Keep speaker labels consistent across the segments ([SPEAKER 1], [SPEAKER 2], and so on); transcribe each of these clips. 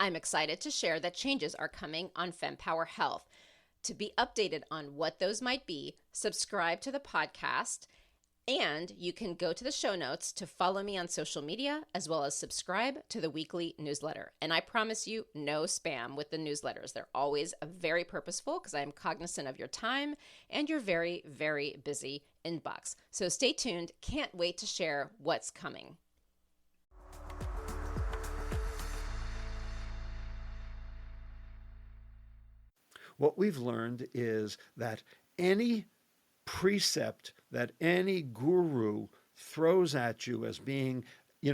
[SPEAKER 1] I'm excited to share that changes are coming on Fempower Health. To be updated on what those might be, subscribe to the podcast, and you can go to the show notes to follow me on social media, as well as subscribe to the weekly newsletter. And I promise you, no spam with the newsletters. They're always very purposeful because I'm cognizant of your time and your very, very busy inbox. So stay tuned. Can't wait to share what's coming.
[SPEAKER 2] What we've learned is that any precept that any guru throws at you as being,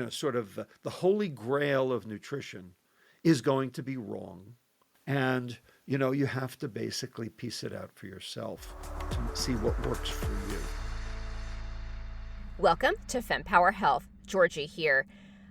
[SPEAKER 2] sort of the holy grail of nutrition is going to be wrong. And, you have to basically piece it out for yourself to see what works for you.
[SPEAKER 1] Welcome to Fempower Health. Georgie here.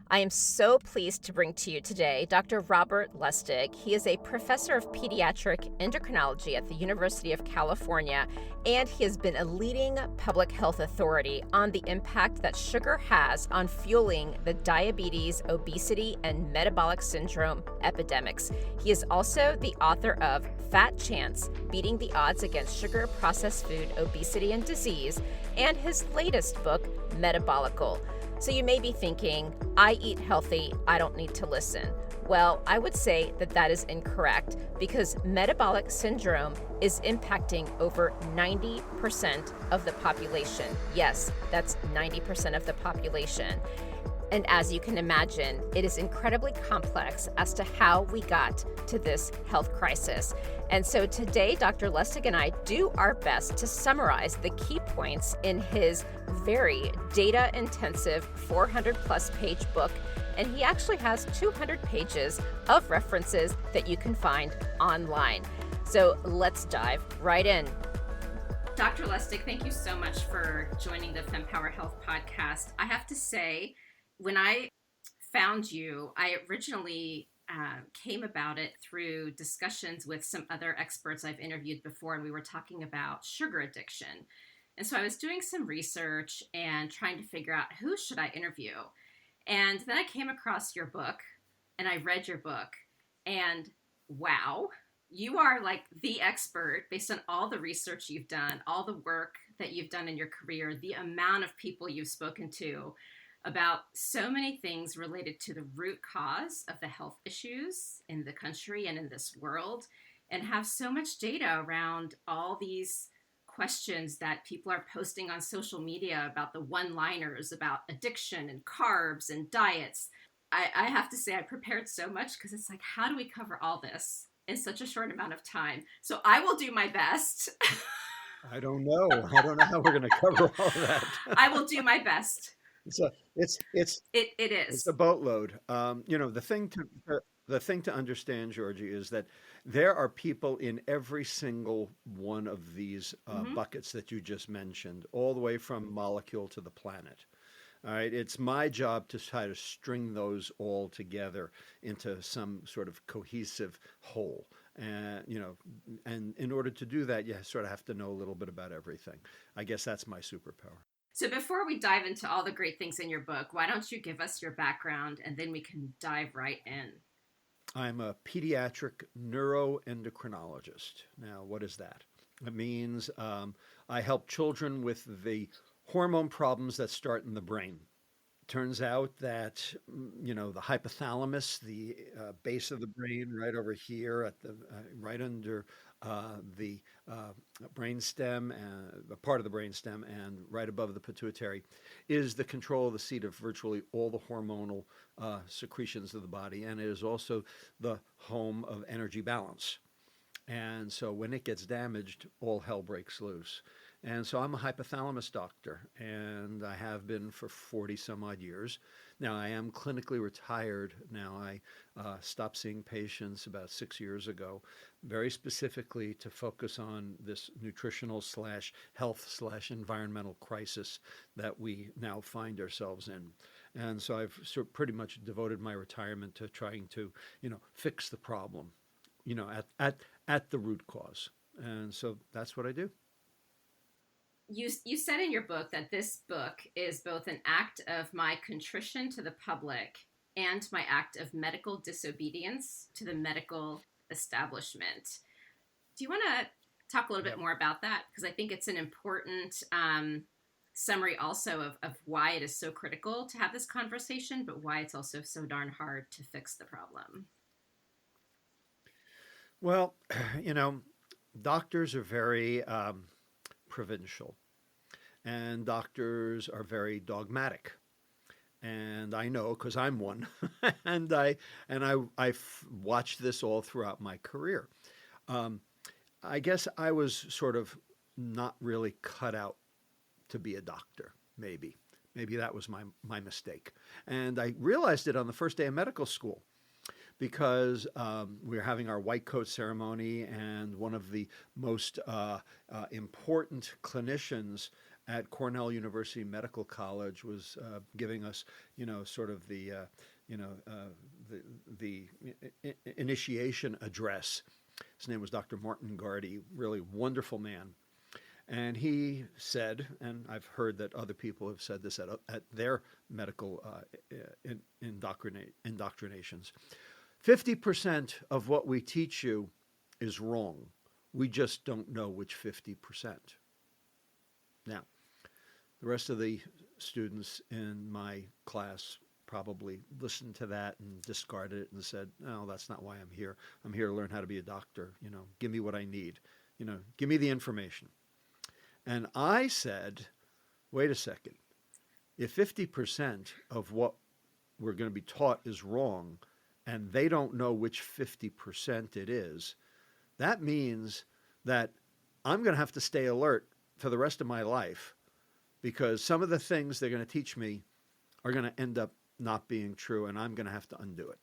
[SPEAKER 1] I am so pleased to bring to you today Dr. Robert Lustig. He is a professor of pediatric endocrinology at the University of California, and he has been a leading public health authority on the impact that sugar has on fueling the diabetes, obesity, and metabolic syndrome epidemics. He is also the author of Fat Chance: Beating the Odds Against Sugar, Processed Food, Obesity, and Disease, and his latest book, Metabolical. So you may be thinking, I eat healthy, I don't need to listen. Well, I would say that that is incorrect because metabolic syndrome is impacting over 90% of the population. Yes, that's 90% of the population. And as you can imagine, it is incredibly complex as to how we got to this health crisis. And so today, Dr. Lustig and I do our best to summarize the key points in his very data-intensive 400-plus page book. And he actually has 200 pages of references that you can find online. So let's dive right in. Dr. Lustig, thank you so much for joining the Fempower Health podcast. I have to say, when I found you, I originally came about it through discussions with some other experts I've interviewed before, and we were talking about sugar addiction. And so I was doing some research and trying to figure out who should I interview. And then I came across your book, and I read your book, and wow, you are like the expert based on all the research you've done, all the work that you've done in your career, the amount of people you've spoken to about so many things related to the root cause of the health issues in the country and in this world, and have so much data around all these questions that people are posting on social media about the one-liners about addiction and carbs and diets. I have to say I prepared so much because it's like, how do we cover all this in such a short amount of time? So I will do my best.
[SPEAKER 2] I don't know how we're going to cover all that.
[SPEAKER 1] I will do my best.
[SPEAKER 2] It is. It's a boatload. The thing to understand, Georgie, is that there are people in every single one of these buckets that you just mentioned, all the way from molecule to the planet. All right, it's my job to try to string those all together into some sort of cohesive whole. And and in order to do that, you sort of have to know a little bit about everything. I guess that's my superpower.
[SPEAKER 1] So before we dive into all the great things in your book, why don't you give us your background and then we can dive right in.
[SPEAKER 2] I'm a pediatric neuroendocrinologist. Now, what is that? It means I help children with the hormone problems that start in the brain. Turns out that, the hypothalamus, the base of the brain right over here at the right under the brainstem, the part of the brainstem, and right above the pituitary, is the control of the seat of virtually all the hormonal secretions of the body, and it is also the home of energy balance. And so when it gets damaged, all hell breaks loose. And so I'm a hypothalamus doctor, and I have been for 40 some odd years. Now, I am clinically retired. Now, I stopped seeing patients about 6 years ago, very specifically to focus on this nutritional / health / environmental crisis that we now find ourselves in. And so I've sort of pretty much devoted my retirement to trying to, fix the problem, at the root cause. And so that's what I do.
[SPEAKER 1] You said in your book that this book is both an act of my contrition to the public and my act of medical disobedience to the medical establishment. Do you want to talk a little bit
[SPEAKER 2] Yep.
[SPEAKER 1] more about that? Because I think it's an important summary also of why it is so critical to have this conversation, but why it's also so darn hard to fix the problem.
[SPEAKER 2] Well, you know, doctors are very provincial, and doctors are very dogmatic. And I know because I'm one, and I've watched this all throughout my career. Um, I guess I was sort of not really cut out to be a doctor. Maybe that was my mistake, and I realized it on the first day of medical school because we were having our white coat ceremony, and one of the most important clinicians at Cornell University Medical College was giving us, sort of you know, uh, the initiation address. His name was Dr. Martin Gardy, really wonderful man. And he said, and I've heard that other people have said this at their medical indoctrinations, 50% of what we teach you is wrong. We just don't know which 50%. Now, the rest of the students in my class probably listened to that and discarded it and said, no, that's not why I'm here. I'm here to learn how to be a doctor. Give me what I need. Give me the information. And I said, wait a second. If 50% of what we're going to be taught is wrong, and they don't know which 50% it is, that means that I'm going to have to stay alert for the rest of my life because some of the things they're going to teach me are going to end up not being true, and I'm going to have to undo it.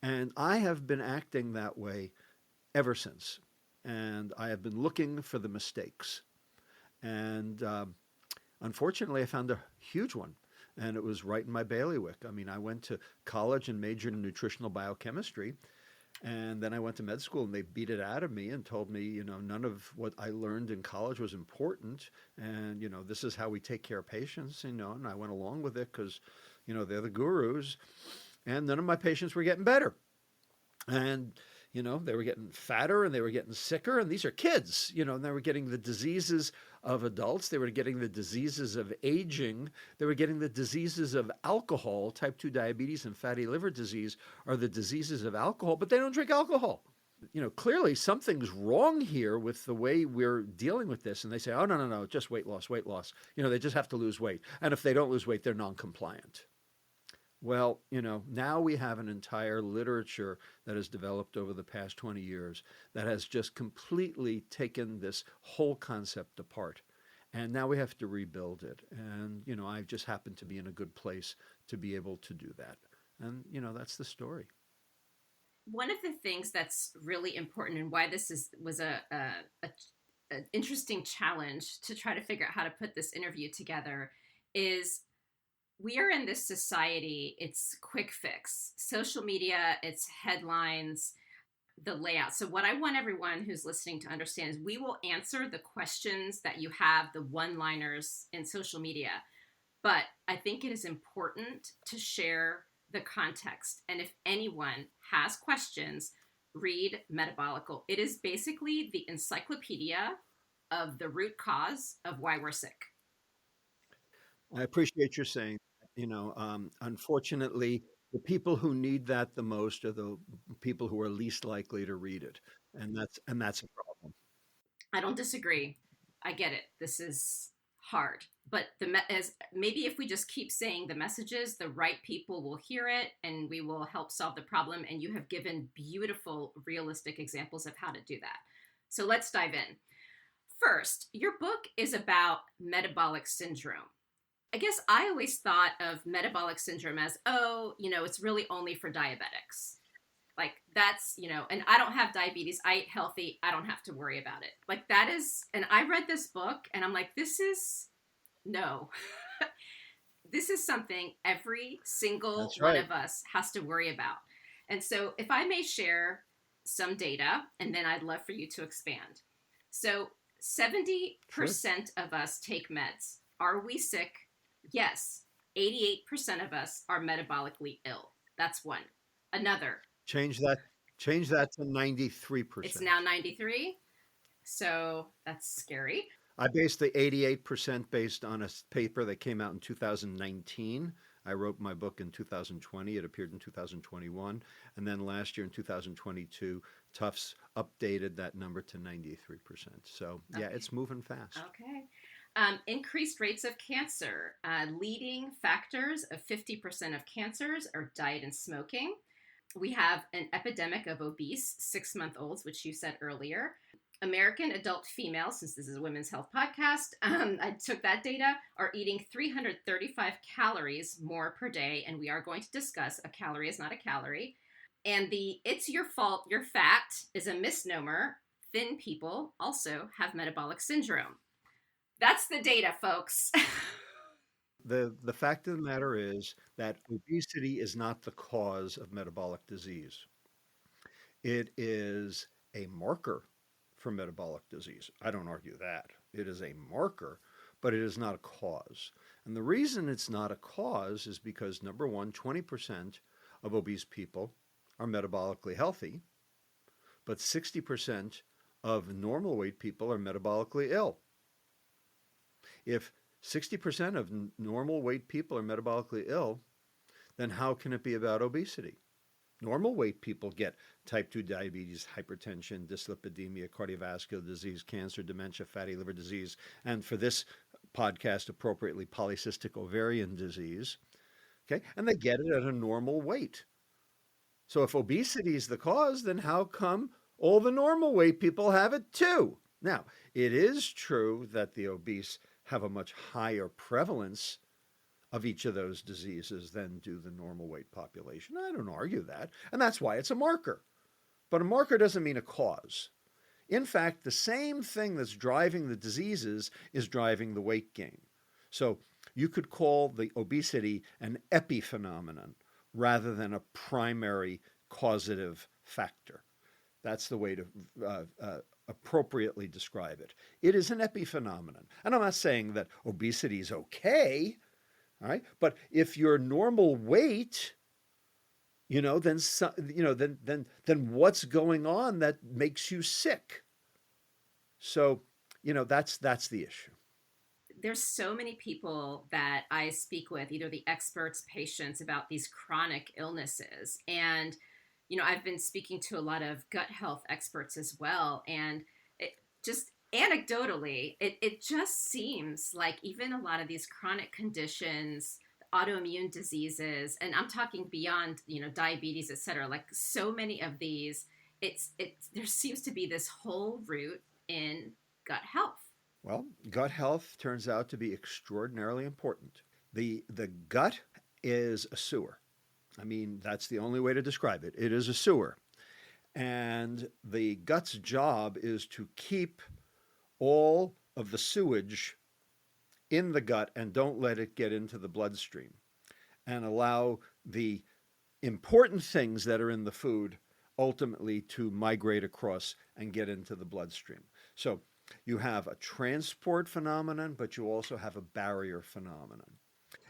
[SPEAKER 2] And I have been acting that way ever since. And I have been looking for the mistakes. And unfortunately, I found a huge one. And it was right in my bailiwick. I mean, I went to college and majored in nutritional biochemistry. And then I went to med school and they beat it out of me and told me, none of what I learned in college was important. And, this is how we take care of patients, and I went along with it because, they're the gurus. And none of my patients were getting better. And, they were getting fatter and they were getting sicker. And these are kids, and they were getting the diseases of adults. They were getting the diseases of aging. They were getting the diseases of alcohol. Type 2 diabetes and fatty liver disease are the diseases of alcohol, but they don't drink alcohol. Clearly something's wrong here with the way we're dealing with this. And they say, oh, no, just weight loss, weight loss. They just have to lose weight. And if they don't lose weight, they're non-compliant. Well, now we have an entire literature that has developed over the past 20 years that has just completely taken this whole concept apart. And now we have to rebuild it. And, I've just happened to be in a good place to be able to do that. And, that's the story.
[SPEAKER 1] One of the things that's really important and why this was an interesting challenge to try to figure out how to put this interview together is we are in this society, it's quick fix. Social media, it's headlines, the layout. So what I want everyone who's listening to understand is we will answer the questions that you have, the one-liners in social media. But I think it is important to share the context. And if anyone has questions, read Metabolical. It is basically the encyclopedia of the root cause of why we're sick.
[SPEAKER 2] I appreciate your saying that. Unfortunately, the people who need that the most are the people who are least likely to read it, and that's a problem.
[SPEAKER 1] I don't disagree. I get it. This is hard, but as maybe if we just keep saying the messages, the right people will hear it, and we will help solve the problem. And you have given beautiful, realistic examples of how to do that. So let's dive in. First, your book is about metabolic syndrome. I guess I always thought of metabolic syndrome as, it's really only for diabetics. Like that's, and I don't have diabetes. I eat healthy. I don't have to worry about it. Like that is, and I read this book and I'm like, no, this is something every single
[SPEAKER 2] That's
[SPEAKER 1] one
[SPEAKER 2] right.
[SPEAKER 1] of us has to worry about. And so if I may share some data, and then I'd love for you to expand. So 70%
[SPEAKER 2] Sure.
[SPEAKER 1] of us take meds. Are we sick? Yes. 88% of us are metabolically ill. That's one. Another,
[SPEAKER 2] Change that. Change that to
[SPEAKER 1] it's
[SPEAKER 2] 93%.
[SPEAKER 1] now 93. So that's scary.
[SPEAKER 2] I based the 88% based on a paper that came out in 2019. I wrote my book in 2020. It appeared in 2021. And then last year in 2022, Tufts updated that number to 93%. So, yeah,
[SPEAKER 1] Okay.
[SPEAKER 2] it's moving fast.
[SPEAKER 1] Okay. Increased rates of cancer. Leading factors of 50% of cancers are diet and smoking. We have an epidemic of obese 6-month-olds, which you said earlier. American adult females, since this is a women's health podcast, I took that data, are eating 335 calories more per day. And we are going to discuss a calorie is not a calorie. And the it's your fault, you're fat is a misnomer. Thin people also have metabolic syndrome. That's the data, folks.
[SPEAKER 2] The fact of the matter is that obesity is not the cause of metabolic disease. It is a marker for metabolic disease. I don't argue that. It is a marker, but it is not a cause. And the reason it's not a cause is because, number one, 20% of obese people are metabolically healthy, but 60% of normal weight people are metabolically ill. If 60% of normal weight people are metabolically ill, then how can it be about obesity? Normal weight people get type 2 diabetes, hypertension, dyslipidemia, cardiovascular disease, cancer, dementia, fatty liver disease, and for this podcast, appropriately, polycystic ovarian disease. Okay, and they get it at a normal weight. So if obesity is the cause, then how come all the normal weight people have it too? Now, it is true that the obese have a much higher prevalence of each of those diseases than do the normal weight population. I don't argue that. And that's why it's a marker. But a marker doesn't mean a cause. In fact, the same thing that's driving the diseases is driving the weight gain. So you could call the obesity an epiphenomenon rather than a primary causative factor. That's the way to appropriately describe it. It is an epiphenomenon. And I'm not saying that obesity is okay, all right? But if you're normal weight, then what's going on that makes you sick? So, that's the issue.
[SPEAKER 1] There's so many people that I speak with, either the experts, patients, about these chronic illnesses. And I've been speaking to a lot of gut health experts as well. And it just anecdotally, it just seems like even a lot of these chronic conditions, autoimmune diseases, and I'm talking beyond, diabetes, et cetera, like so many of these, there seems to be this whole root in gut health.
[SPEAKER 2] Well, gut health turns out to be extraordinarily important. The gut is a sewer. I mean, that's the only way to describe it. It is a sewer. And the gut's job is to keep all of the sewage in the gut and don't let it get into the bloodstream and allow the important things that are in the food ultimately to migrate across and get into the bloodstream. So you have a transport phenomenon, but you also have a barrier phenomenon.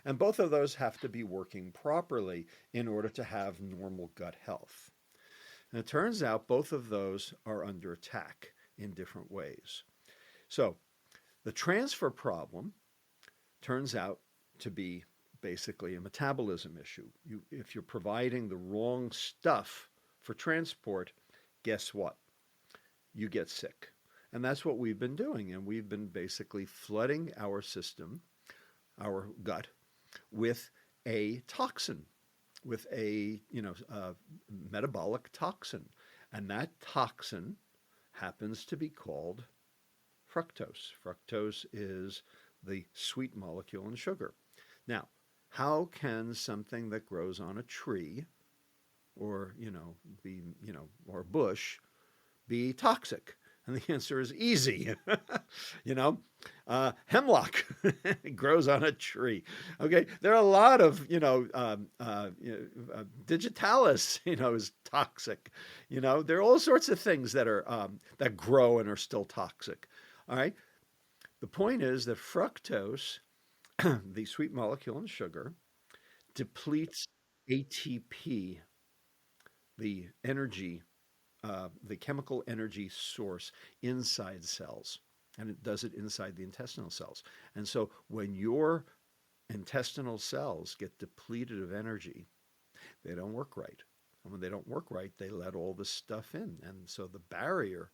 [SPEAKER 2] And both of those have to be working properly in order to have normal gut health. And it turns out both of those are under attack in different ways. So the transfer problem turns out to be basically a metabolism issue. If you're providing the wrong stuff for transport, guess what? You get sick. And that's what we've been doing. And we've been basically flooding our system, our gut, with a toxin, with a metabolic toxin. And that toxin happens to be called fructose. Fructose is the sweet molecule in sugar. Now, how can something that grows on a tree or, or a bush be toxic? And the answer is easy. Hemlock grows on a tree. Okay, there are a lot of digitalis. Is toxic. There are all sorts of things that are that grow and are still toxic. All right. The point is that fructose, the sweet molecule in sugar, depletes ATP, the energy, the chemical energy source inside cells, and it does it inside the intestinal cells. And so when your intestinal cells get depleted of energy, they don't work right. And when they don't work right, they let all this stuff in. And so the barrier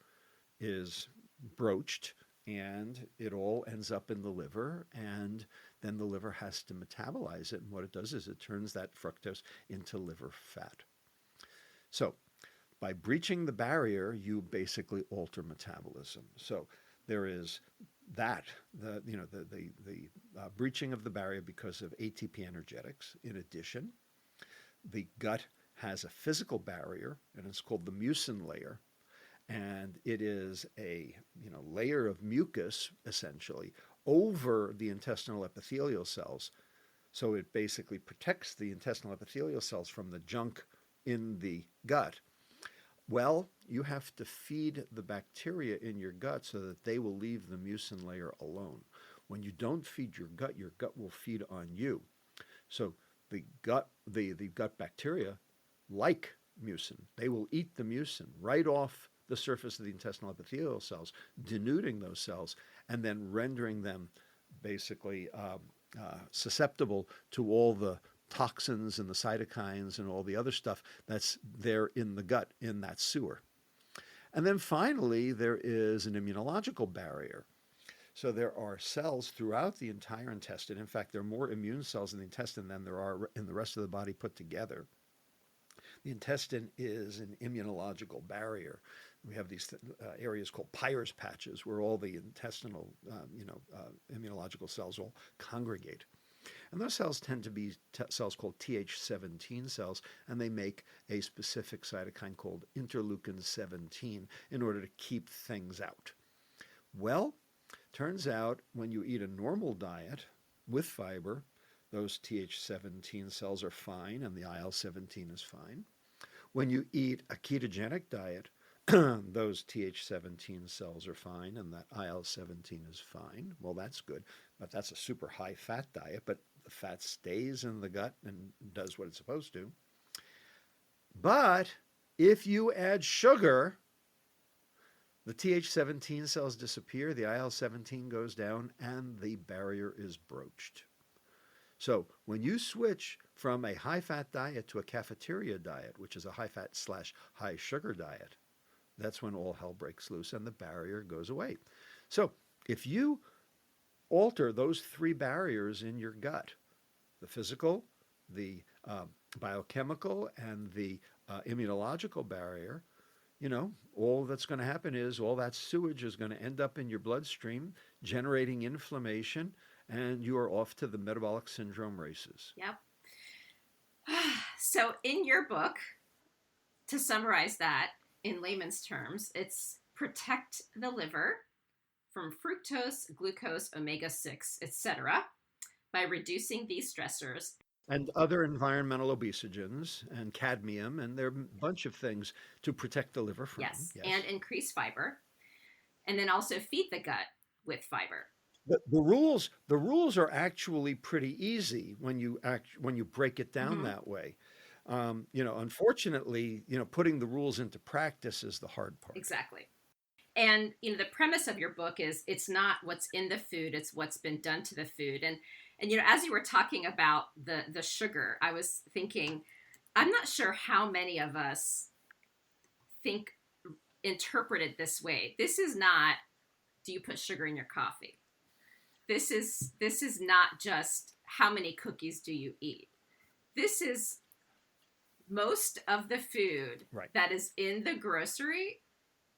[SPEAKER 2] is broached and it all ends up in the liver. And then the liver has to metabolize it. And what it does is it turns that fructose into liver fat. So by breaching the barrier, you basically alter metabolism. So there is that, the breaching of the barrier because of ATP energetics. In addition, the gut has a physical barrier, and it's called the mucin layer. And it is a layer of mucus, essentially, over the intestinal epithelial cells. So it basically protects the intestinal epithelial cells from the junk in the gut. Well, you have to feed the bacteria in your gut so that they will leave the mucin layer alone. When you don't feed your gut will feed on you. So the gut bacteria like mucin. They will eat the mucin right off the surface of the intestinal epithelial cells, denuding those cells, and then rendering them basically susceptible to all the toxins and the cytokines and all the other stuff that's there in the gut, in that sewer. And then finally, there is an immunological barrier. So there are cells throughout the entire intestine. In fact, there are more immune cells in the intestine than there are in the rest of the body put together. The intestine is an immunological barrier. We have these areas called Peyer's patches where all the intestinal, immunological cells all congregate. And those cells tend to be cells called Th17 cells, and they make a specific cytokine called interleukin 17 in order to keep things out. Well, turns out when you eat a normal diet with fiber, those Th17 cells are fine and the IL-17 is fine. When you eat a ketogenic diet, those Th17 cells are fine and that IL-17 is fine. Well, that's good, but that's a super high fat diet, but the fat stays in the gut and does what it's supposed to. But if you add sugar, the Th17 cells disappear, the IL-17 goes down, and the barrier is broached. So when you switch from a high-fat diet to a cafeteria diet, which is a high-fat/high-sugar diet, that's when all hell breaks loose and the barrier goes away. So if you alter those three barriers in your gut, the physical, the biochemical, and the immunological barrier, all that's going to happen is all that sewage is going to end up in your bloodstream, generating inflammation, and you are off to the metabolic syndrome races.
[SPEAKER 1] Yep. So in your book, to summarize that in layman's terms, it's protect the liver from fructose, glucose, omega-6, etc., by reducing these stressors.
[SPEAKER 2] And other environmental obesogens and cadmium, and there are a bunch of things to protect the liver from.
[SPEAKER 1] Yes, and increase fiber. And then also feed the gut with fiber.
[SPEAKER 2] The rules are actually pretty easy when you break it down that way. Unfortunately, putting the rules into practice is the hard part.
[SPEAKER 1] Exactly. And, the premise of your book is it's not what's in the food, it's what's been done to the food. And as you were talking about the sugar, I was thinking, I'm not sure how many of us interpret it this way. This is not, do you put sugar in your coffee? This is not just how many cookies do you eat. This is most of the food that is in the grocery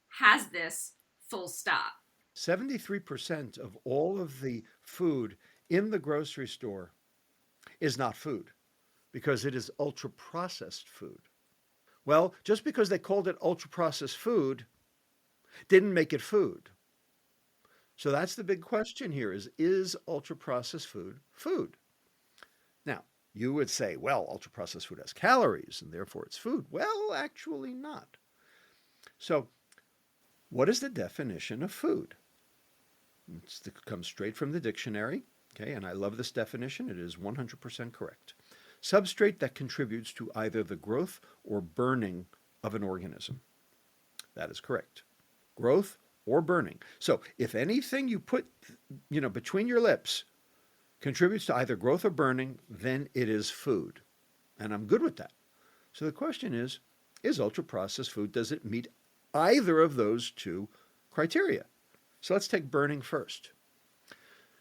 [SPEAKER 1] has this full stop.
[SPEAKER 2] 73% of all of the food in the grocery store is not food because it is ultra-processed food. Well, just because they called it ultra-processed food didn't make it food. So that's the big question here is ultra-processed food food? Now, you would say, well, ultra-processed food has calories and therefore it's food. Well, actually not. So what is the definition of food? It comes straight from the dictionary, okay? And I love this definition. It is 100% correct. substrate that contributes to either the growth or burning of an organism. That is correct. Growth or burning. So if anything you put, between your lips contributes to either growth or burning, then it is food. And I'm good with that. So the question is ultra-processed food, does it meet either of those two criteria? So let's take burning first.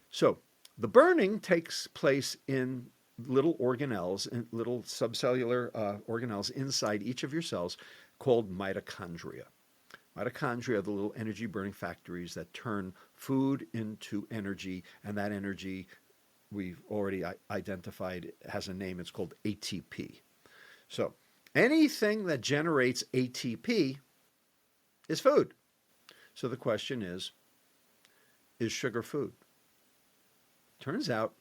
[SPEAKER 2] So the burning takes place in little organelles, in little subcellular organelles inside each of your cells called mitochondria. Mitochondria are the little energy burning factories that turn food into energy, and that energy we've already identified has a name. It's called ATP. So anything that generates ATP is food. So the question is sugar food? Turns out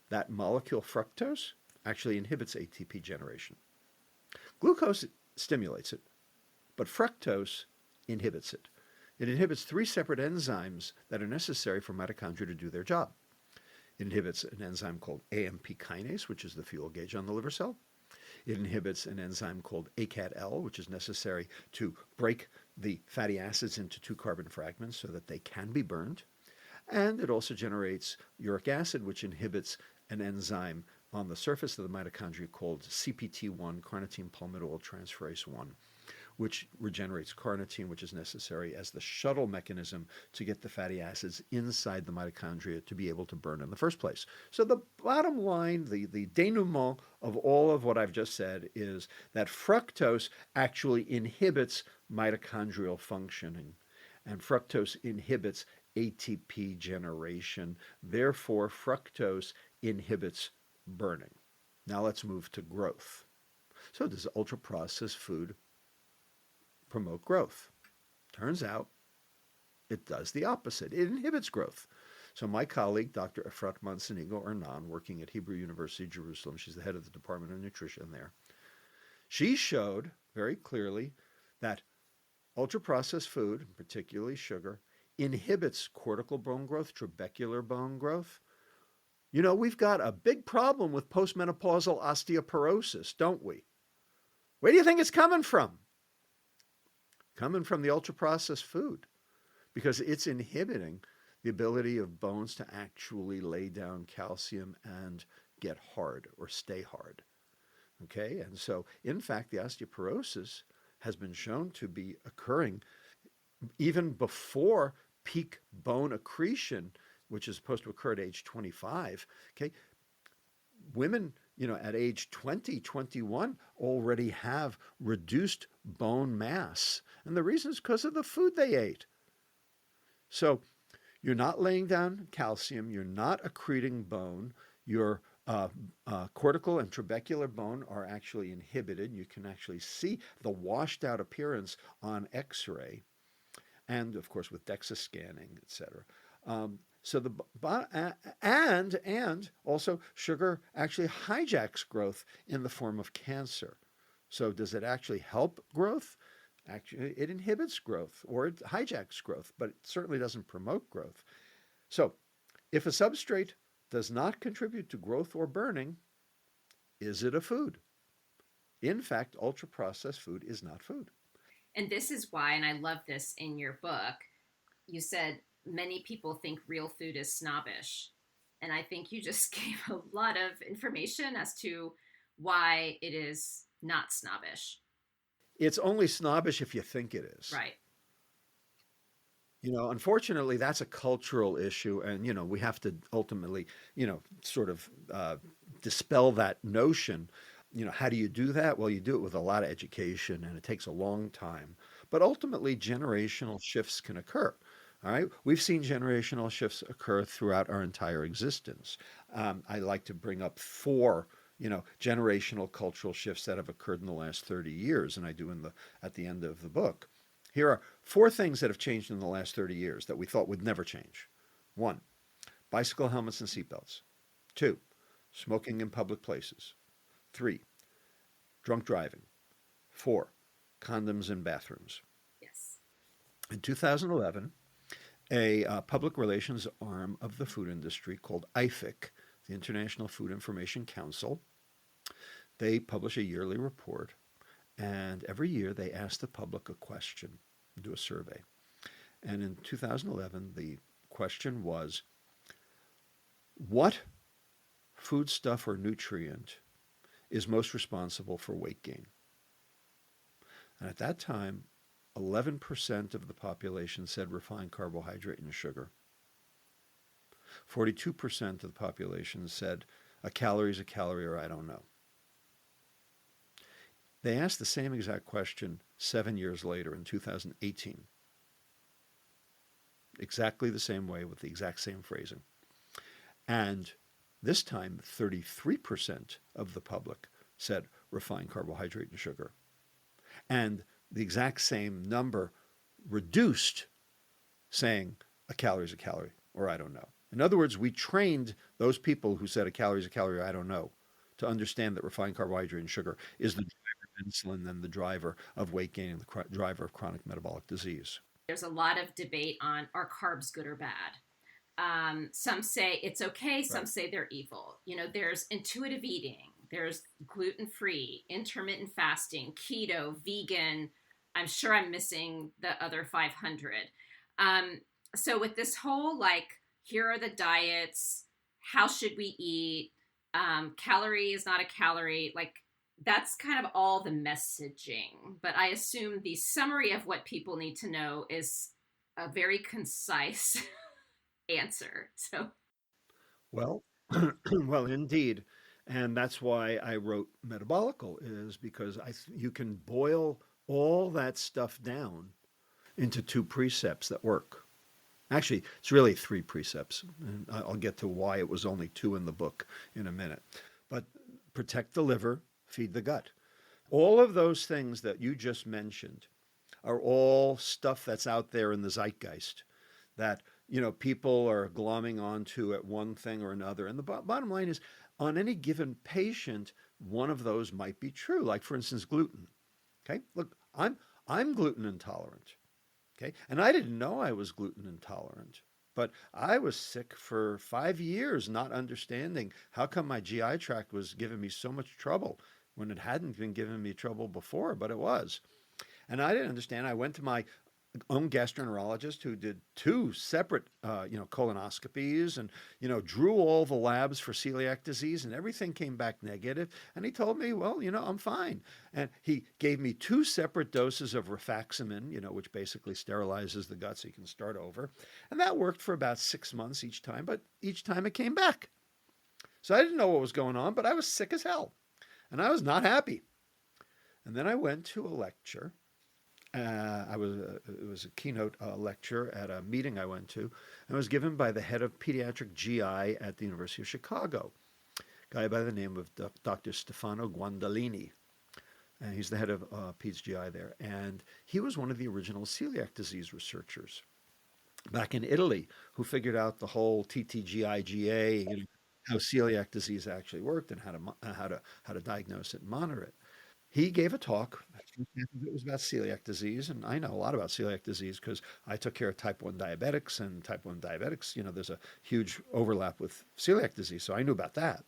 [SPEAKER 2] that molecule fructose actually inhibits ATP generation. Glucose stimulates it, but fructose inhibits it. It inhibits three separate enzymes that are necessary for mitochondria to do their job. It inhibits an enzyme called AMP kinase, which is the fuel gauge on the liver cell. It inhibits an enzyme called ACAT-L, which is necessary to break the fatty acids into two carbon fragments so that they can be burned. And it also generates uric acid, which inhibits an enzyme on the surface of the mitochondria called CPT1, carnitine palmitoyl transferase 1, which regenerates carnitine, which is necessary as the shuttle mechanism to get the fatty acids inside the mitochondria to be able to burn in the first place. So the bottom line, the denouement of all of what I've just said is that fructose actually inhibits mitochondrial functioning, and fructose inhibits ATP generation. Therefore, fructose inhibits burning. Now let's move to growth. So does ultra-processed food promote growth? Turns out it does the opposite. It inhibits growth. So my colleague, Dr. Efrat Monsenigo Arnan, working at Hebrew University, Jerusalem, she's the head of the Department of Nutrition there, she showed very clearly that ultra-processed food, particularly sugar, inhibits cortical bone growth, trabecular bone growth. We've got a big problem with postmenopausal osteoporosis, don't we? Where do you think it's coming from? Coming from the ultra-processed food, because it's inhibiting the ability of bones to actually lay down calcium and get hard or stay hard. Okay, and so in fact, the osteoporosis has been shown to be occurring even before peak bone accretion, which is supposed to occur at age 25. Okay, women, at age 20, 21 already have reduced bone mass. And the reason is because of the food they ate. So you're not laying down calcium, you're not accreting bone, your cortical and trabecular bone are actually inhibited. You can actually see the washed out appearance on X-ray, and of course with DEXA scanning, etc. And also sugar actually hijacks growth in the form of cancer. So does it actually help growth? Actually, it inhibits growth, or it hijacks growth, but it certainly doesn't promote growth. So if a substrate does not contribute to growth or burning, is it a food? In fact, ultra-processed food is not food.
[SPEAKER 1] And this is why, and I love this in your book, you said many people think real food is snobbish. And I think you just gave a lot of information as to why it is not snobbish.
[SPEAKER 2] It's only snobbish if you think it is.
[SPEAKER 1] Right.
[SPEAKER 2] Unfortunately, that's a cultural issue, and, we have to ultimately, sort of dispel that notion. How do you do that? Well, you do it with a lot of education, and it takes a long time. But ultimately, generational shifts can occur. All right. We've seen generational shifts occur throughout our entire existence. I like to bring up four, generational cultural shifts that have occurred in the last 30 years, and I do at the end of the book. Here are four things that have changed in the last 30 years that we thought would never change. 1, bicycle helmets and seatbelts. 2, smoking in public places. 3, drunk driving. 4, condoms in bathrooms.
[SPEAKER 1] Yes.
[SPEAKER 2] In 2011, a public relations arm of the food industry called IFIC, the International Food Information Council, They publish a yearly report, and every year they ask the public a question, do a survey. And in 2011, the question was, what foodstuff or nutrient is most responsible for weight gain? And at that time, 11% of the population said refined carbohydrate and sugar. 42% of the population said a calorie is a calorie or I don't know. They asked the same exact question 7 years later in 2018. Exactly the same way with the exact same phrasing. And this time, 33% of the public said refined carbohydrate and sugar. And the exact same number reduced saying a calorie is a calorie or I don't know. In other words, we trained those people who said a calorie is a calorie or I don't know to understand that refined carbohydrate and sugar is the driver of insulin and the driver of weight gain and the driver of chronic metabolic disease.
[SPEAKER 1] There's a lot of debate on are carbs good or bad. Some say it's okay, some say they're evil. You know, there's intuitive eating, there's gluten-free, intermittent fasting, keto, vegan. I'm sure I'm missing the other 500. So with this whole, like, here are the diets, how should we eat, calorie is not a calorie, like, that's kind of all the messaging. But I assume the summary of what people need to know is a very concise answer. So,
[SPEAKER 2] well, well, indeed, and that's why I wrote Metabolical, is because you can boil all that stuff down into 2 precepts that work. Actually, it's really 3 precepts, and I'll get to why it was only 2 in the book in a minute. But protect the liver, feed the gut. All of those things that you just mentioned are all stuff that's out there in the zeitgeist that, you know, people are glomming onto at one thing or another. And the bottom line is, on any given patient, one of those might be true. Like, for instance, gluten. Okay, look, I'm gluten intolerant. Okay, and I didn't know I was gluten intolerant, but I was sick for 5 years, not understanding how come my GI tract was giving me so much trouble when it hadn't been giving me trouble before, but it was. And I didn't understand. I went to my own gastroenterologist who did 2 separate, colonoscopies and, drew all the labs for celiac disease, and everything came back negative. And he told me, well, I'm fine. And he gave me 2 separate doses of rifaximin, which basically sterilizes the gut so you can start over. And that worked for about 6 months each time, but each time it came back. So I didn't know what was going on, but I was sick as hell. And I was not happy. And then I went to a lecture. It was a keynote lecture at a meeting I went to, and it was given by the head of pediatric GI at the University of Chicago, a guy by the name of Dr. Stefano Guandalini. And he's the head of Peds GI there. And he was one of the original celiac disease researchers back in Italy who figured out the whole TTGIGA, how celiac disease actually worked and how to diagnose it and monitor it. He gave a talk. It was about celiac disease, and I know a lot about celiac disease because I took care of type 1 diabetics, and type 1 diabetics, there's a huge overlap with celiac disease, so I knew about that.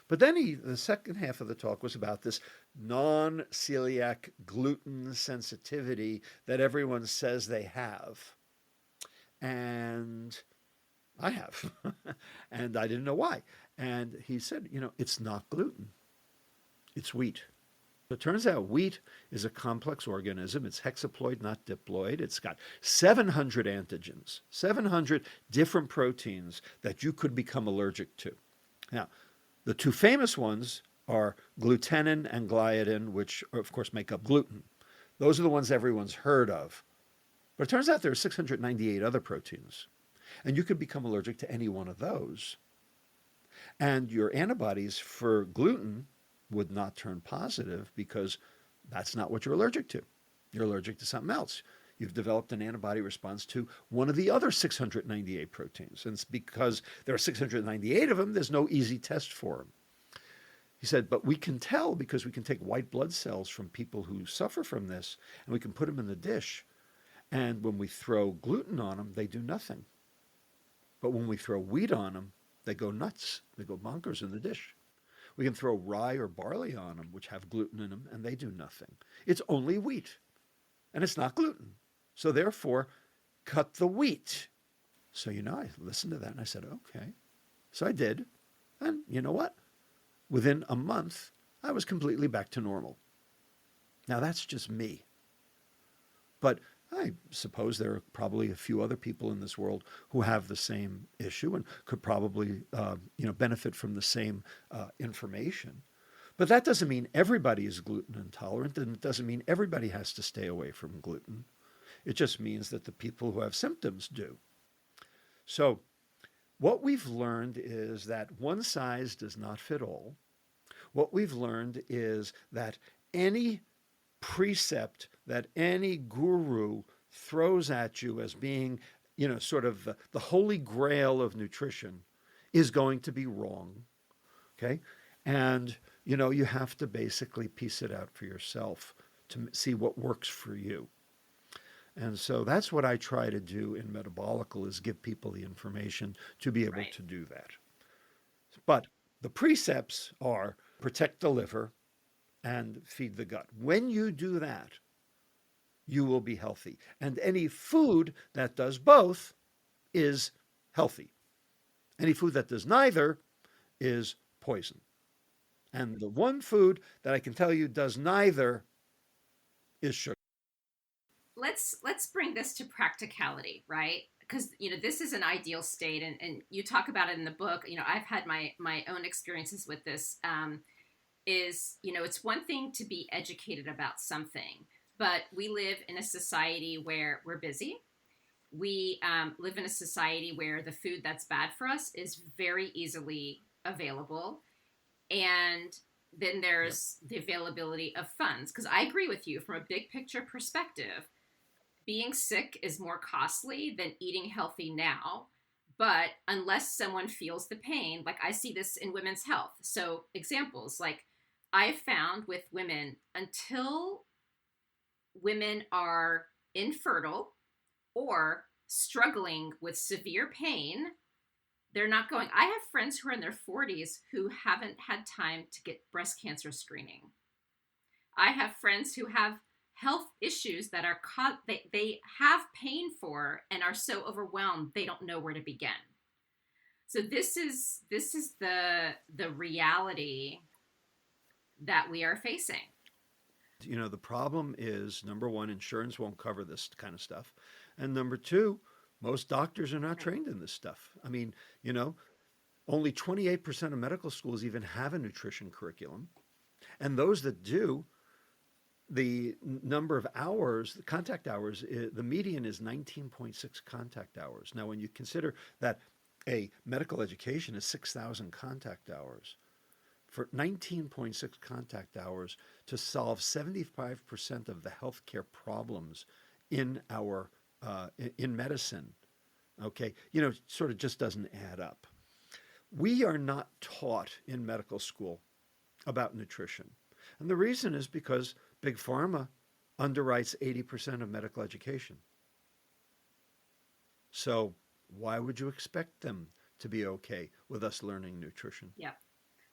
[SPEAKER 2] But then the second half of the talk was about this non-celiac gluten sensitivity that everyone says they have. And I have, and I didn't know why. And he said, it's not gluten, it's wheat. It turns out wheat is a complex organism. It's hexaploid, not diploid. It's got 700 antigens, 700 different proteins that you could become allergic to. Now, the 2 famous ones are glutenin and gliadin, which, of course, make up gluten. Those are the ones everyone's heard of. But it turns out there are 698 other proteins, and you could become allergic to any one of those. And your antibodies for gluten would not turn positive because that's not what you're allergic to. You're allergic to something else. You've developed an antibody response to one of the other 698 proteins. And it's because there are 698 of them, there's no easy test for them. He said, but we can tell because we can take white blood cells from people who suffer from this, and we can put them in the dish. And when we throw gluten on them, they do nothing. But when we throw wheat on them, they go nuts. They go bonkers in the dish. We can throw rye or barley on them, which have gluten in them, and they do nothing. It's only wheat, and it's not gluten. So therefore, cut the wheat. So, I listened to that and I said, okay. So I did. And you know what? Within a month, I was completely back to normal. Now, that's just me. But I suppose there are probably a few other people in this world who have the same issue and could probably, benefit from the same information. But that doesn't mean everybody is gluten intolerant, and it doesn't mean everybody has to stay away from gluten. It just means that the people who have symptoms do. So what we've learned is that one size does not fit all. What we've learned is that any precept that any guru throws at you as being, sort of the holy grail of nutrition is going to be wrong. Okay. And, you have to basically piece it out for yourself to see what works for you. And so that's what I try to do in Metabolical, is give people the information to be able to do that. But the precepts are protect the liver and feed the gut. When you do that, you will be healthy. And any food that does both is healthy. Any food that does neither is poison. And the one food that I can tell you does neither is sugar.
[SPEAKER 1] Let's bring this to practicality, right? Because this is an ideal state, and you talk about it in the book. I've had my own experiences with this. It's one thing to be educated about something, but we live in a society where we're busy. We live in a society where the food that's bad for us is very easily available. And then there's the availability of funds. Because I agree with you, from a big picture perspective, being sick is more costly than eating healthy now. But unless someone feels the pain, like I see this in women's health. So examples, like I found with women, until women are infertile or struggling with severe pain, they're not going. I have friends who are in their 40s who haven't had time to get breast cancer screening. I have friends who have health issues that are they have pain for and are so overwhelmed they don't know where to begin. So this is the reality that we are facing.
[SPEAKER 2] The problem is, number one, insurance won't cover this kind of stuff. And number two, most doctors are not trained in this stuff. I mean, only 28% of medical schools even have a nutrition curriculum. And those that do, the number of hours, the contact hours, the median is 19.6 contact hours. Now, when you consider that a medical education is 6,000 contact hours, for 19.6 contact hours to solve 75% of the healthcare problems in our in medicine, okay, sort of just doesn't add up. We are not taught in medical school about nutrition. And the reason is because Big Pharma underwrites 80% of medical education. So why would you expect them to be okay with us learning nutrition?
[SPEAKER 1] Yeah.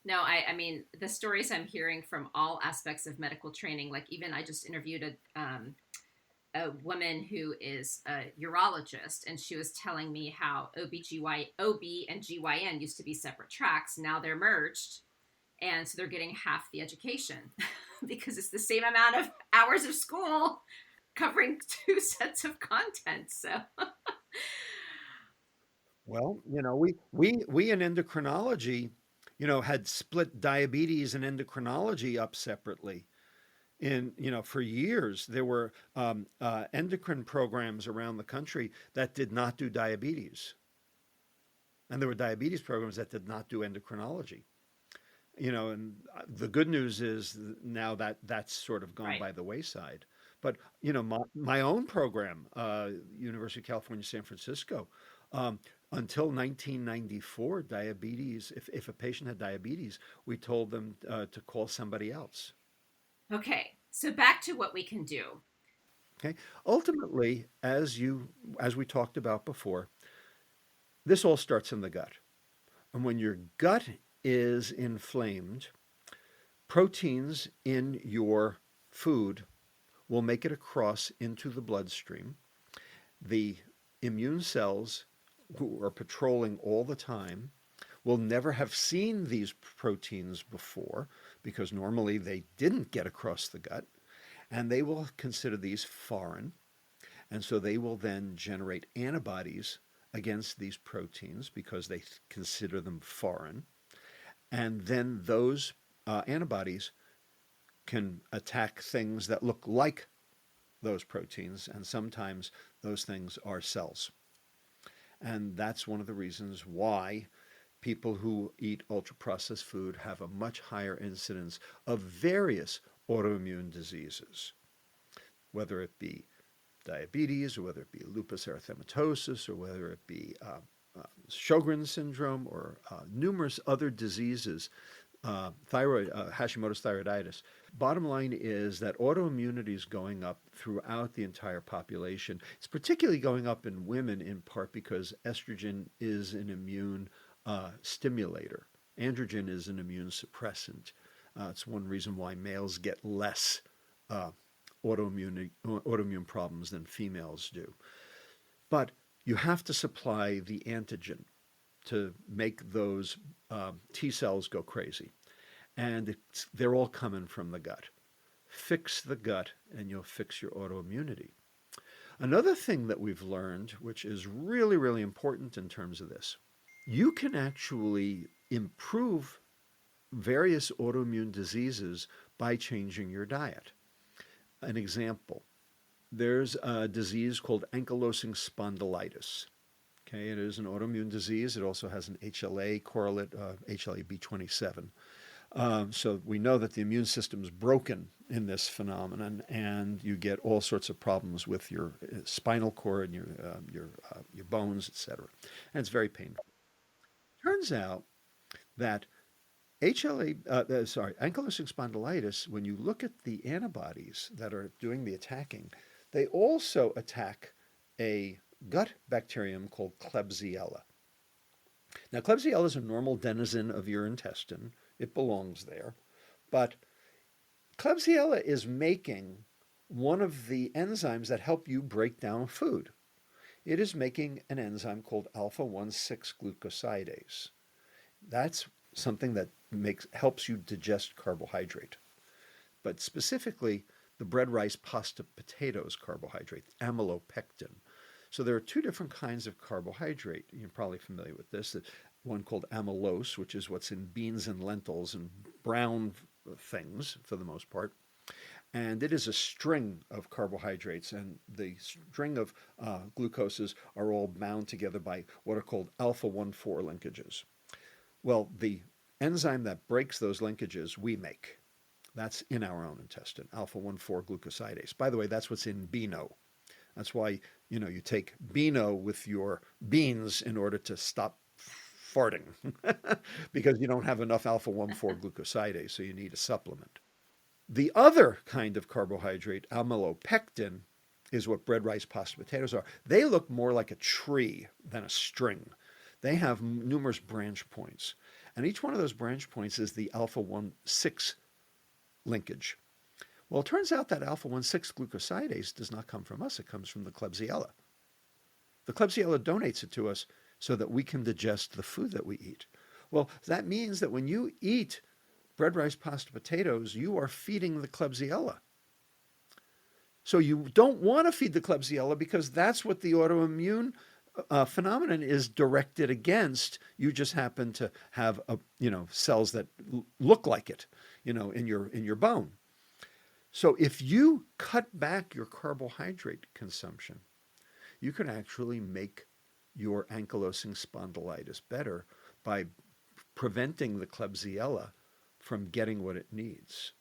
[SPEAKER 1] No, I mean, the stories I'm hearing from all aspects of medical training, like even I just interviewed a woman who is a urologist, and she was telling me how OB and GYN used to be separate tracks. Now they're merged. And so they're getting half the education because it's the same amount of hours of school covering two sets of content. So,
[SPEAKER 2] well, we in endocrinology, had split diabetes and endocrinology up separately. For years, there were endocrine programs around the country that did not do diabetes. And there were diabetes programs that did not do endocrinology. And the good news is now that that's sort of gone by the wayside. But, my own program, University of California, San Francisco, until 1994, diabetes, if a patient had diabetes, we told them to call somebody else.
[SPEAKER 1] Okay, so back to what we can do.
[SPEAKER 2] Okay. Ultimately, as we talked about before, this all starts in the gut. And when your gut is inflamed, Proteins in your food will make it across into the bloodstream. The immune cells who are patrolling all the time will never have seen these proteins before because normally they didn't get across the gut, and they will consider these foreign. And so they will then generate antibodies against these proteins because they consider them foreign. And then those antibodies can attack things that look like those proteins, and sometimes those things are cells. And that's one of the reasons why people who eat ultra processed food have a much higher incidence of various autoimmune diseases, whether it be diabetes, or whether it be lupus erythematosus, or whether it be Sjogren's syndrome, or numerous other diseases, Hashimoto's thyroiditis. Bottom line is that autoimmunity is going up throughout the entire population. It's particularly going up in women in part because estrogen is an immune stimulator. Androgen is an immune suppressant. It's one reason why males get less autoimmune problems than females do. But you have to supply the antigen to make those T cells go crazy. And they're all coming from the gut. Fix the gut and you'll fix your autoimmunity. Another thing that we've learned, which is really, really important in terms of this, you can actually improve various autoimmune diseases by changing your diet. An example, there's a disease called ankylosing spondylitis. Okay, it is an autoimmune disease. It also has an HLA correlate, HLA-B27. So we know that the immune system is broken in this phenomenon, and you get all sorts of problems with your spinal cord, your bones, etc. And it's very painful. Turns out that ankylosing spondylitis, when you look at the antibodies that are doing the attacking, they also attack a gut bacterium called Klebsiella. Now, Klebsiella is a normal denizen of your intestine. It belongs there. But Klebsiella is making one of the enzymes that help you break down food. It is making an enzyme called alpha-1,6-glucosidase. That's something that helps you digest carbohydrate. But specifically, the bread, rice, pasta, potatoes carbohydrate, amylopectin. So there are two different kinds of carbohydrate. You're probably familiar with this. One called amylose, which is what's in beans and lentils and brown things for the most part. And it is a string of carbohydrates, and the string of glucoses are all bound together by what are called alpha-1,4 linkages. Well, the enzyme that breaks those linkages we make. That's in our own intestine, alpha-1,4 glucosidase. By the way, that's what's in Beano. That's why, you take Beano with your beans in order to stop farting because you don't have enough alpha-1,4 glucosidase, so you need a supplement. The other kind of carbohydrate, amylopectin, is what bread, rice, pasta, potatoes are. They look more like a tree than a string. They have numerous branch points, and each one of those branch points is the alpha-1,6 linkage. Well, it turns out that alpha-1,6 glucosidase does not come from us. It comes from the Klebsiella. The Klebsiella donates it to us so that we can digest the food that we eat. Well, that means that when you eat bread, rice, pasta, potatoes, you are feeding the Klebsiella. So you don't want to feed the Klebsiella because that's what the autoimmune phenomenon is directed against. You just happen to have cells that look like it, in your bone. So if you cut back your carbohydrate consumption, you can actually make your ankylosing spondylitis better by preventing the Klebsiella from getting what it needs.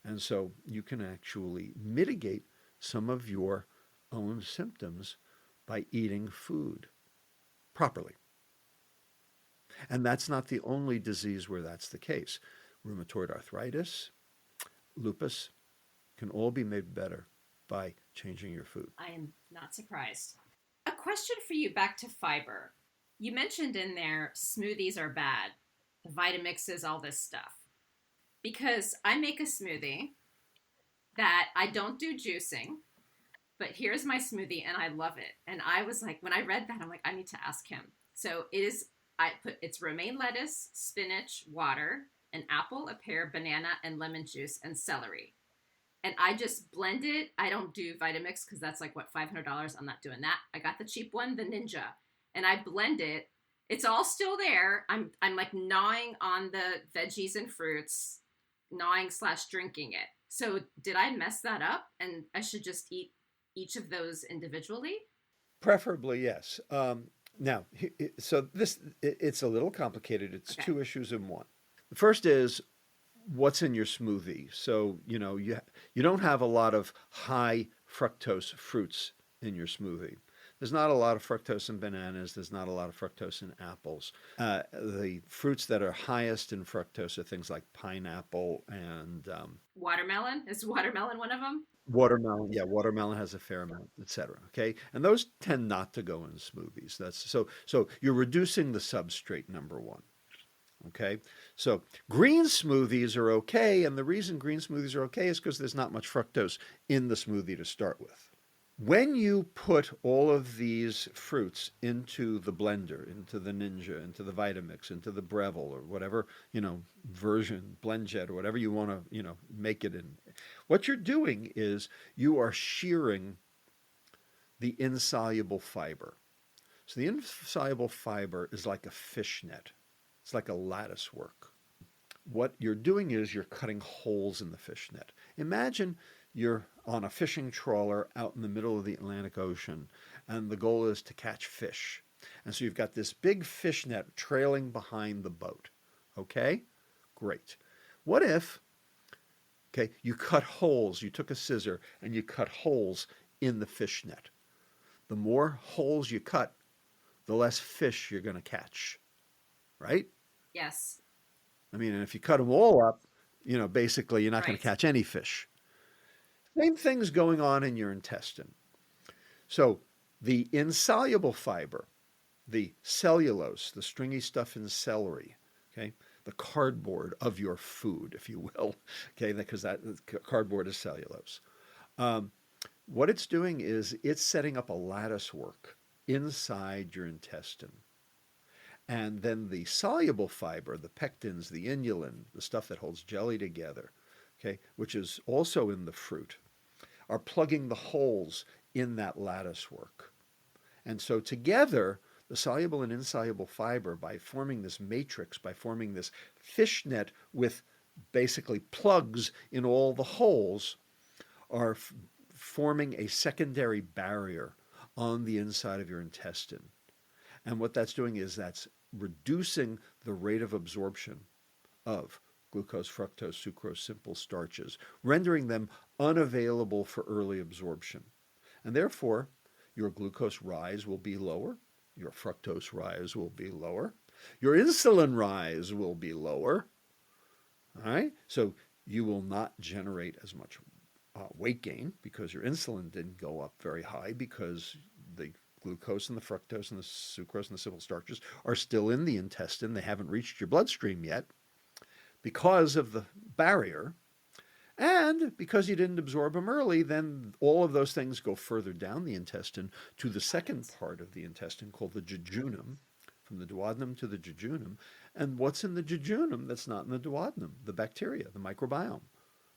[SPEAKER 2] And so you can actually mitigate some of your own symptoms by eating food properly. And that's not the only disease where that's the case. Rheumatoid arthritis, lupus can all be made better by changing your food.
[SPEAKER 1] I am not surprised. A question for you back to fiber. You mentioned in there smoothies are bad, the Vitamixes, all this stuff. because I make a smoothie that I don't do juicing, but here's my smoothie and I love it. And I was like, when I read that, I'm like, I need to ask him. So it is, it's romaine lettuce, spinach, water, an apple, a pear, banana, and lemon juice, and celery. And I just blend it. I don't do Vitamix because that's like what, $500. I'm not doing that. I got the cheap one, the Ninja, and I blend it. It's all still there. I'm like gnawing on the veggies and fruits, gnawing slash drinking it. So did I mess that up? And I should just eat each of those individually?
[SPEAKER 2] Preferably, yes. Now, so it's a little complicated. It's
[SPEAKER 1] Okay.
[SPEAKER 2] two issues in one. The first is what's in your smoothie. So, you don't have a lot of high fructose fruits in your smoothie. There's not a lot of fructose in bananas. There's not a lot of fructose in apples. The fruits that are highest in fructose are things like pineapple and
[SPEAKER 1] Watermelon? Is watermelon one of them?
[SPEAKER 2] watermelon. Yeah, watermelon has a fair amount, etc. Okay, and those tend not to go in smoothies. So you're reducing the substrate, number one. Okay, so green smoothies are okay, and the reason green smoothies are okay is because there's not much fructose in the smoothie to start with. When you put all of these fruits into the blender, into the Ninja, into the Vitamix, into the Breville, or whatever, version, BlendJet, or whatever you want to, make it in, what you're doing is you are shearing the insoluble fiber. So the insoluble fiber is like a fishnet. It's like a lattice work. What you're doing is you're cutting holes in the fishnet. Imagine you're on a fishing trawler out in the middle of the Atlantic Ocean, and the goal is to catch fish. And so you've got this big fishnet trailing behind the boat. Okay? Great. What if, okay, you cut holes, you took a scissor and you cut holes in the fishnet. The more holes you cut, the less fish you're going to catch, right?
[SPEAKER 1] Yes.
[SPEAKER 2] I mean, and if you cut them all up, basically you're not going to
[SPEAKER 1] Right.
[SPEAKER 2] catch any fish. Same thing's going on in your intestine. So the insoluble fiber, the cellulose, the stringy stuff in celery, okay, the cardboard of your food, if you will, okay, because that cardboard is cellulose. Um, what it's doing is it's setting up a lattice work inside your intestine. And then the soluble fiber, the pectins, the inulin, the stuff that holds jelly together, okay, which is also in the fruit, are plugging the holes in that lattice work. And so together, the soluble and insoluble fiber, by forming this matrix, by forming this fishnet with basically plugs in all the holes, are forming a secondary barrier on the inside of your intestine. And what that's doing is that's reducing the rate of absorption of glucose, fructose, sucrose, simple starches, rendering them unavailable for early absorption. And therefore, your glucose rise will be lower, your fructose rise will be lower, your insulin rise will be lower. All right? So you will not generate as much weight gain because your insulin didn't go up very high because the glucose and the fructose and the sucrose and the simple starches are still in the intestine. They haven't reached your bloodstream yet because of the barrier. And because you didn't absorb them early, then all of those things go further down the intestine to the second part of the intestine called the jejunum, from the duodenum to the jejunum. And what's in the jejunum that's not in the duodenum? The bacteria, the microbiome,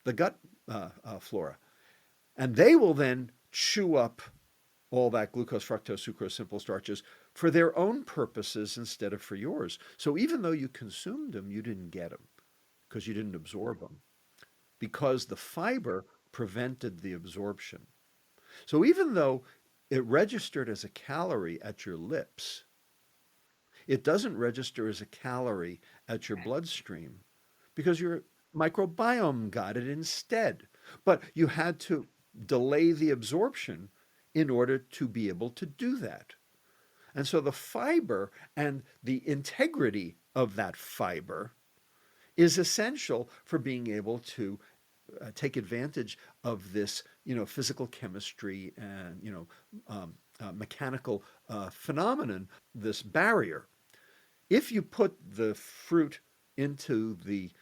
[SPEAKER 2] the gut flora. And they will then chew up all that glucose, fructose, sucrose, simple starches for their own purposes instead of for yours. So even though you consumed them, you didn't get them because you didn't absorb them because the fiber prevented the absorption. So even though it registered as a calorie at your lips, it doesn't register as a calorie at your
[SPEAKER 1] Okay.
[SPEAKER 2] bloodstream because your microbiome got it instead. But you had to delay the absorption in order to be able to do that. And so the fiber and the integrity of that fiber is essential for being able to take advantage of this, physical chemistry and, mechanical phenomenon, this barrier. If you put the fruit into the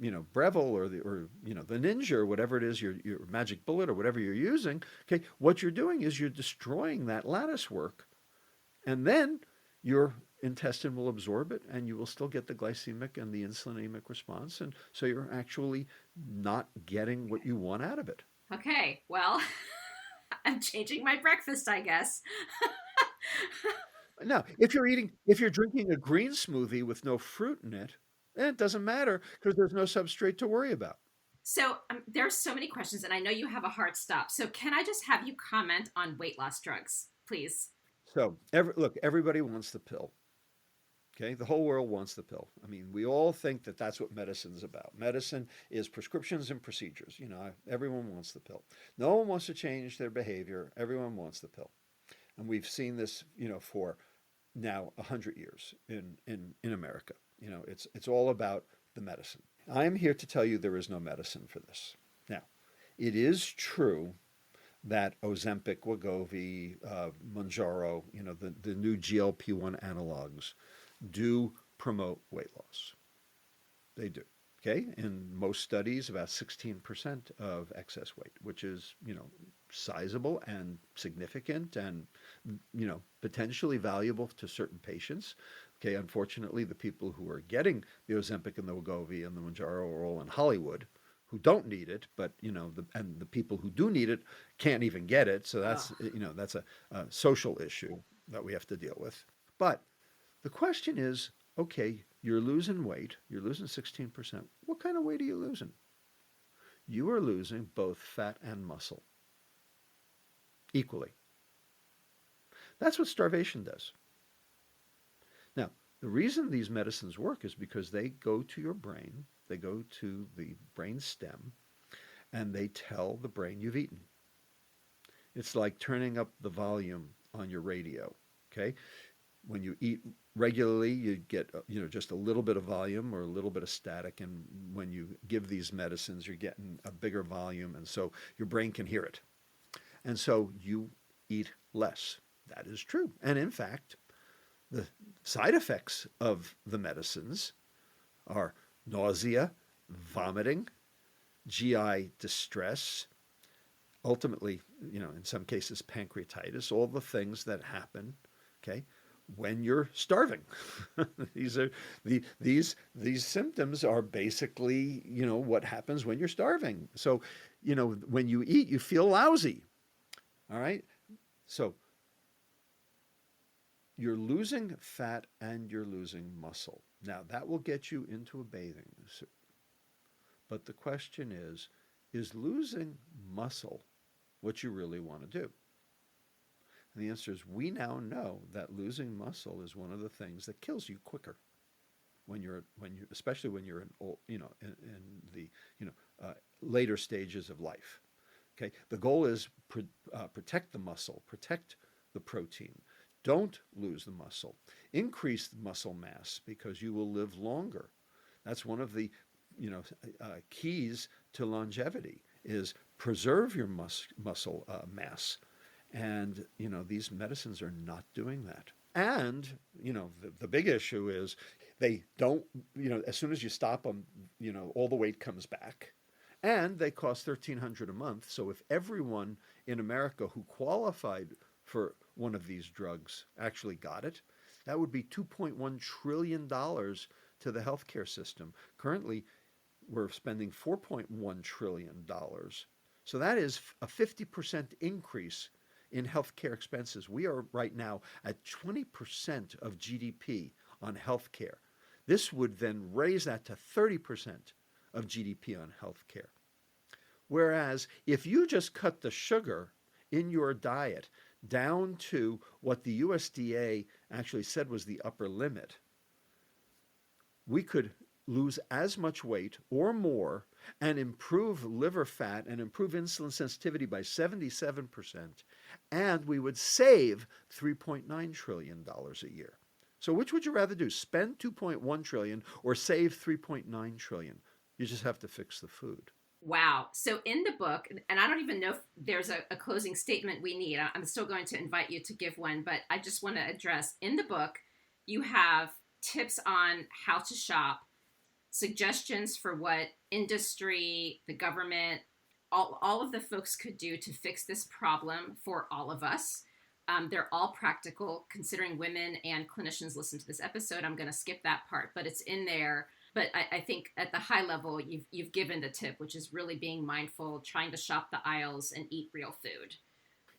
[SPEAKER 2] Breville or the Ninja or whatever it is, your magic bullet or whatever you're using, okay, what you're doing is you're destroying that lattice work, and then your intestine will absorb it, and you will still get the glycemic and the insulinemic response, and so you're actually not getting what you want out of it.
[SPEAKER 1] Okay, well, I'm changing my breakfast, I guess.
[SPEAKER 2] Now, if you're drinking a green smoothie with no fruit in it, it doesn't matter because there's no substrate to worry about.
[SPEAKER 1] So there's so many questions, and I know you have a hard stop. So can I just have you comment on weight loss drugs, please?
[SPEAKER 2] So, look, everybody wants the pill. Okay, the whole world wants the pill. I mean, we all think that that's what medicine's about. Medicine is prescriptions and procedures. Everyone wants the pill. No one wants to change their behavior. Everyone wants the pill, and we've seen this, for now 100 years in America. It's all about the medicine. I am here to tell you there is no medicine for this. Now, it is true that Ozempic, Wegovy, Mounjaro, the new GLP-1 analogs do promote weight loss. They do. Okay, in most studies, about 16% of excess weight, which is, sizable and significant and, potentially valuable to certain patients. Okay, unfortunately, the people who are getting the Ozempic and the Wegovy and the Mounjaro are all in Hollywood who don't need it, but, and the people who do need it can't even get it. So that's a social issue that we have to deal with. But the question is, okay, you're losing weight, you're losing 16%. What kind of weight are you losing? You are losing both fat and muscle equally. That's what starvation does. Now, the reason these medicines work is because they go to your brain, they go to the brain stem, and they tell the brain you've eaten. It's like turning up the volume on your radio, okay? When you eat regularly, you get just a little bit of volume or a little bit of static, and when you give these medicines, you're getting a bigger volume, and so your brain can hear it. And so you eat less. That is true. And in fact, the side effects of the medicines are nausea, vomiting, GI distress, ultimately, in some cases, pancreatitis, all the things that happen, okay, when you're starving. These symptoms are basically, what happens when you're starving. So, when you eat, you feel lousy. All right? So you're losing fat and you're losing muscle. Now, that will get you into a bathing suit. But the question is losing muscle what you really want to do? And the answer is we now know that losing muscle is one of the things that kills you quicker especially when you're in the later stages of life. Okay, the goal is protect the muscle, protect the protein. Don't lose the muscle. Increase the muscle mass because you will live longer. That's one of the keys to longevity is preserve your muscle mass. And, these medicines are not doing that. And, the big issue is they don't, as soon as you stop them, all the weight comes back. And they cost $1,300 a month. So if everyone in America who qualified for one of these drugs actually got it, that would be $2.1 trillion to the healthcare system. Currently, we're spending $4.1 trillion. So that is a 50% increase in healthcare expenses. We are right now at 20% of GDP on healthcare. This would then raise that to 30% of GDP on healthcare. Whereas if you just cut the sugar in your diet down to what the USDA actually said was the upper limit, we could lose as much weight or more and improve liver fat and improve insulin sensitivity by 77%, and we would save $3.9 trillion a year. So which would you rather do, spend $2.1 trillion or save $3.9 trillion? You just have to fix the food.
[SPEAKER 1] Wow. So in the book, and I don't even know if there's a closing statement we need. I'm still going to invite you to give one, but I just want to address in the book, you have tips on how to shop, suggestions for what industry, the government, all of the folks could do to fix this problem for all of us. They're all practical. Considering women and clinicians listen to this episode, I'm going to skip that part, but it's in there. But I think at the high level, you've given the tip, which is really being mindful, trying to shop the aisles and eat real food.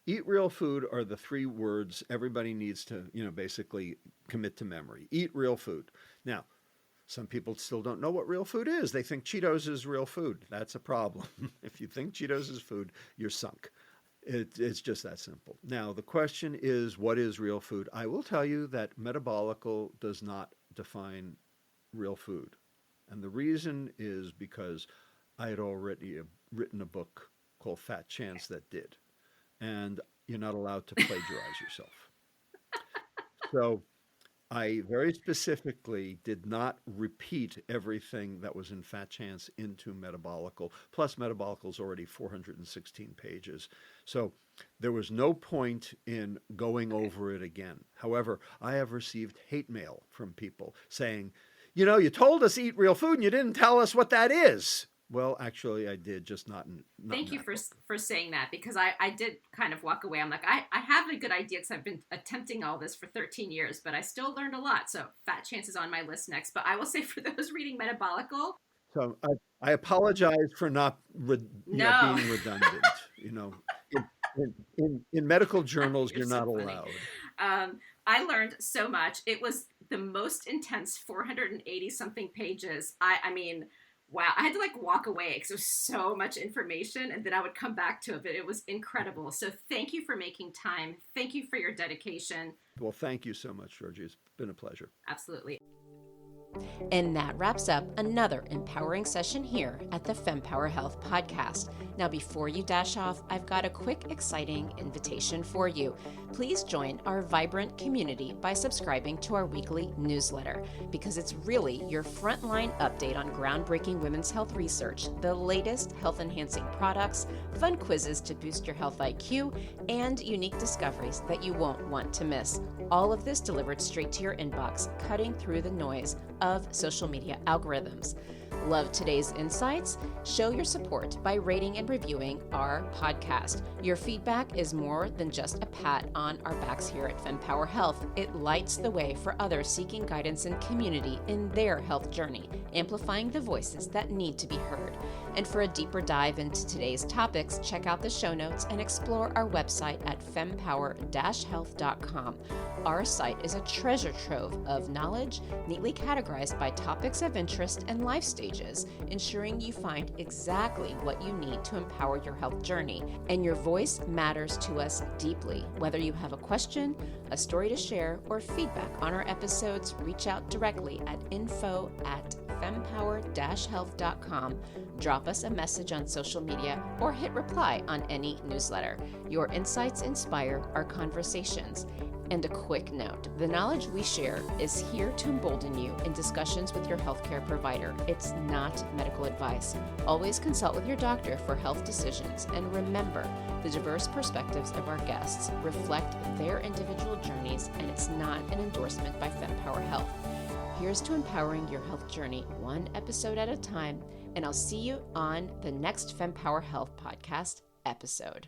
[SPEAKER 2] Eat real food are the three words everybody needs to, basically commit to memory. Eat real food. Now, some people still don't know what real food is. They think Cheetos is real food. That's a problem. If you think Cheetos is food, you're sunk. It's just that simple. Now, the question is, what is real food? I will tell you that Metabolical does not define real food. And the reason is because I had already written a book called Fat Chance that did. And you're not allowed to plagiarize yourself. So I very specifically did not repeat everything that was in Fat Chance into Metabolical. Plus, Metabolical is already 416 pages. So there was no point in going over it again. However, I have received hate mail from people saying, you told us eat real food and you didn't tell us what that is. Well, actually, I did, just not
[SPEAKER 1] Thank you for saying that, because I did kind of walk away. I'm like, I have a good idea because I've been attempting all this for 13 years, but I still learned a lot. So Fat Chance is on my list next. But I will say, for those reading Metabolical.
[SPEAKER 2] So I apologize for not being redundant. In medical journals, you're not allowed.
[SPEAKER 1] I learned so much. It was the most intense 480 something pages. I mean, wow. I had to walk away because there was so much information, and then I would come back to it, but it was incredible. So thank you for making time. Thank you for your dedication.
[SPEAKER 2] Well, thank you so much, Georgie. It's been a pleasure.
[SPEAKER 1] Absolutely.
[SPEAKER 3] And that wraps up another empowering session here at the Fempower Health Podcast. Now, before you dash off, I've got a quick, exciting invitation for you. Please join our vibrant community by subscribing to our weekly newsletter, because it's really your frontline update on groundbreaking women's health research, the latest health-enhancing products, fun quizzes to boost your health IQ, and unique discoveries that you won't want to miss. All of this delivered straight to your inbox, cutting through the noise of social media algorithms. Love today's insights? Show your support by rating and reviewing our podcast. Your feedback is more than just a pat on our backs here at Fempower Health. It lights the way for others seeking guidance and community in their health journey, amplifying the voices that need to be heard. And for a deeper dive into today's topics, check out the show notes and explore our website at fempower-health.com. Our site is a treasure trove of knowledge, neatly categorized by topics of interest and life stages, ensuring you find exactly what you need to empower your health journey. And your voice matters to us deeply. Whether you have a question, a story to share, or feedback on our episodes, reach out directly at info@fempower-health.com. Drop us a message on social media or hit reply on any newsletter. Your insights inspire our conversations. And a quick note, the knowledge we share is here to embolden you in discussions with your healthcare provider. It's not medical advice. Always consult with your doctor for health decisions. And remember, the diverse perspectives of our guests reflect their individual journeys, and it's not an endorsement by Fempower Health. Here's to empowering your health journey one episode at a time, and I'll see you on the next Fempower Health Podcast episode.